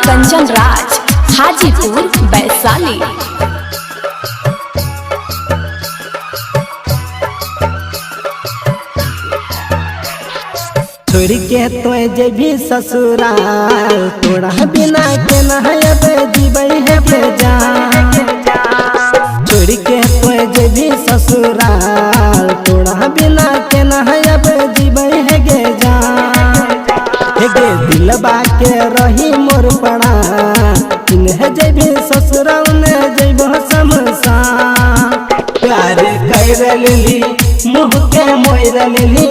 कंचन राज, हाजीपुर वैशाली। छोड़ के तो जेबी ससुराल, तोरा बिना के नहब जीबै है बेजान। छोड़ के तो जेबी ससुराल, तोरा बिना के नहब जीबै है गे जान। हे गे दिलबा के रही मोर पड़ा, इन्हें जेबी ससुराल ने जेबो शमशान। प्यार कर लेली मुँह के मोर लेली,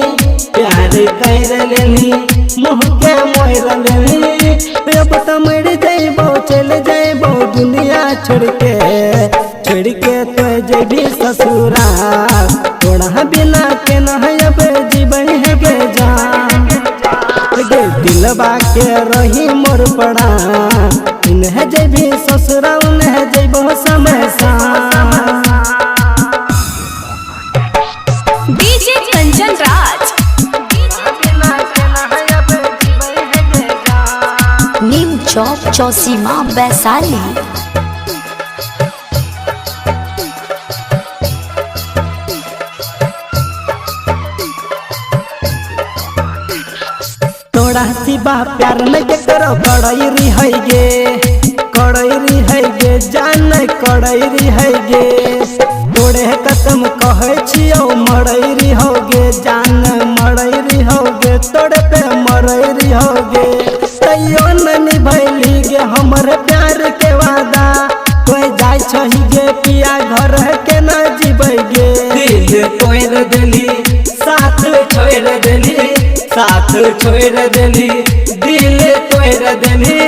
प्यार कर लेली मुँह के मोर लेली। अब तो मर जइबो चल जइबो दुनिया छोड़ के तो जेबी ससुराल, तोरा बिना के नहब जीबै है गे जान। गे दिलबा के रही मोर पड़ा, इन्हें जेबी ससुराल ने जइबो शमशान। डीजे कंचन राज, नीम चौक चौसीमा वैशाली। तोरा सिवा प्यार नहीं करो कड़ैरी है गे जान कड़ैरी है गे। तोरे कसम कहे छियो मरैरी हो गे जान मरैरी हो गे, तोरे पे मरैरी हो गे। तैयो नहीं भैली गे हमर प्यार के वादा, कोई जाय छही गे पिया घर के न जीबै गे। दिल तोड़ देली साथ छोड़ देली, साथ छोड़ देली दिल तोड़ देली।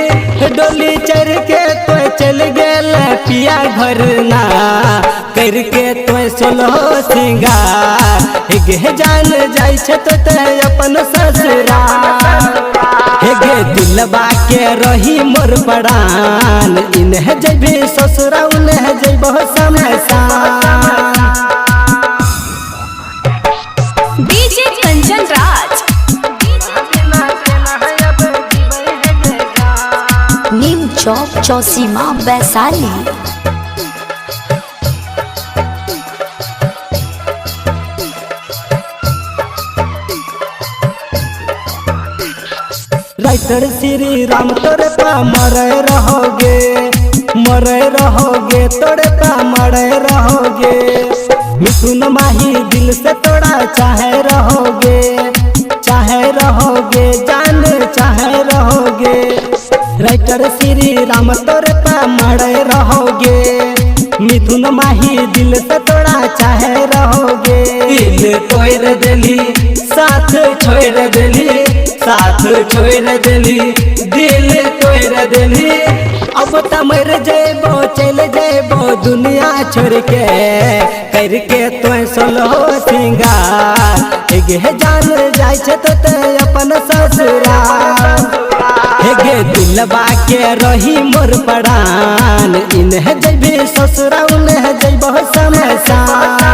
डोली चढ़ के तो चल गेल पिया घर ना, करके तो सोलहो सिंगार। गे जान जाय छ तो अपन ससुराल, गे दिलबा के रही मोर पड़ान। इन्हें जेबी ससुराल उन्हें जेबो शमशान। डीजे कंचन राज, नीम चौक चौसीमा वैशाली। राइटर श्री राम तोरे पा मरे रहोगे तोरे पा मरे रहोगे। मिथुन माही दिल से तोड़ा चाहे रहोगे जान चाहे रहोगे। राइटर श्री राम तोरे पा मरे रहोगे, मिथुन माही दिल से तोड़ा चाहे रहोगे। दिल तोड़ देली साथ छोड़ देली, साथ छोड़ देली दिल तोड़ देली। अब तो मर जेबो चल जेबो दुनिया छोड़ के, करके तो सोलहो सिंगार। गे जान जाय छ तो अपन ससुराल, गे दिलबा के रही मोर पड़ान। इन्हें जेबी ससुराल उन्हें जेबो शमशान।